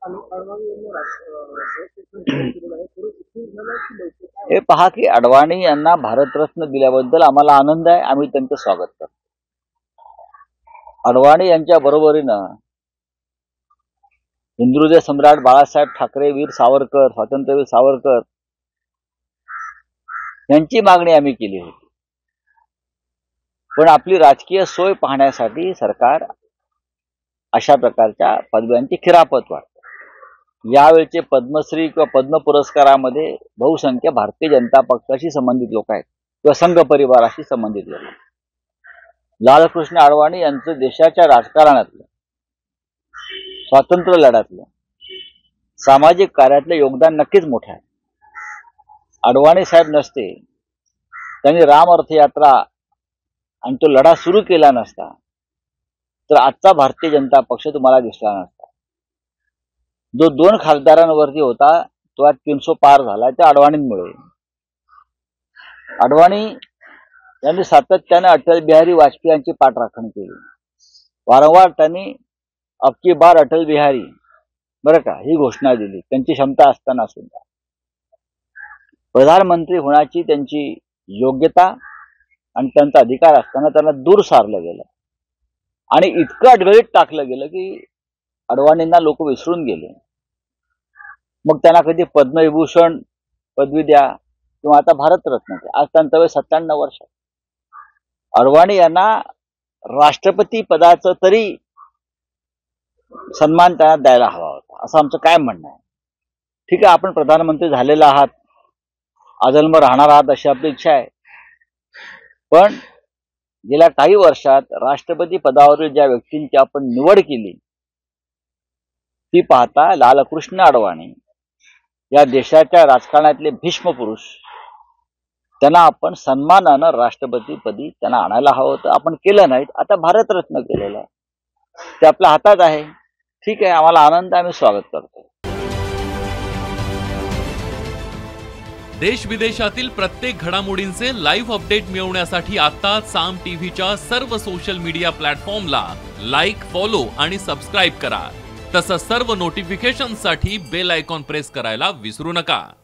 हे पहा की अडवाणी यांना भारतरत्न दिल्याबद्दल आम्हाला आनंद आहे. आम्ही त्यांचं स्वागत करतो. अडवाणी यांच्या बरोबरीनं हिंदुहृदय सम्राट बाळासाहेब ठाकरे, वीर सावरकर, स्वातंत्र्यवीर सावरकर यांची मागणी आम्ही केली होती. पण आपली राजकीय सोय पाहण्यासाठी सरकार अशा प्रकारच्या पदव्यांची खिरापत वाटते. यावेळचे पद्मश्री किंवा पद्म पुरस्कारामध्ये बहुसंख्य भारतीय जनता पक्षाशी संबंधित लोक आहेत किंवा संघ परिवाराशी संबंधित लोक. लालकृष्ण अडवाणी यांचं देशाच्या राजकारणातलं, स्वातंत्र्य लढ्यातलं, सामाजिक कार्यातलं योगदान नक्कीच मोठं आहे. अडवाणी साहेब नसते, त्यांनी राम अर्थयात्रा आणि तो लढा सुरू केला नसता तर आजचा भारतीय जनता पक्ष तुम्हाला दिसला नसता. जो 2 खासदारांवरती होता तो आज 300 पार झाला त्या अडवाणींमुळे. अडवाणी यांनी सातत्याने अटल बिहारी वाजपेयी यांची पाठराखण केली. वारंवार त्यांनी अब की बार अटल बिहारी बरं का ही घोषणा दिली. त्यांची क्षमता असताना सुद्धा प्रधानमंत्री होण्याची त्यांची योग्यता आणि त्यांचा अधिकार असताना त्यांना दूर सारलं गेलं आणि इतकं अडगळीत टाकलं गेलं की अडवाणींना लोक विसरून गेले. मग त्यांना कधी पद्मविभूषण पदवी द्या किंवा आता भारतरत्न द्या. आज त्यांचं वय 97 वर्ष. अडवाणी यांना राष्ट्रपती पदाचं तरी सन्मान त्यांना द्यायला हवा होता असं आमचं काय म्हणणं आहे. ठीक आहे, आपण प्रधानमंत्री झालेला आहात, आजन्म राहणार आहात अशी आपली इच्छा आहे. पण गेल्या काही वर्षात राष्ट्रपती पदावरील ज्या व्यक्तींची आपण निवड केली ती पाहता लालकृष्ण अडवाणी या देशाच्या राजकारणातले भीष्म पुरुष, त्यांना आपण सन्मानानं राष्ट्रपतीपदी त्यांना आणायला हवं होतं. आपण केलं नाही. आता भारतरत्न केलेलं आहे, ते आपल्या हातात आहे. ठीक आहे, आम्हाला आनंद, आम्ही स्वागत करतो. देश विदेशातील प्रत्येक घडामोडींचे लाईव्ह अपडेट मिळवण्यासाठी आता साम टीव्हीच्या सर्व सोशल मीडिया प्लॅटफॉर्मला लाईक, फॉलो आणि सबस्क्राईब करा. तसंच सर्व नोटिफिकेशनसाठी बेल आयकॉन प्रेस करायला विसरू नका.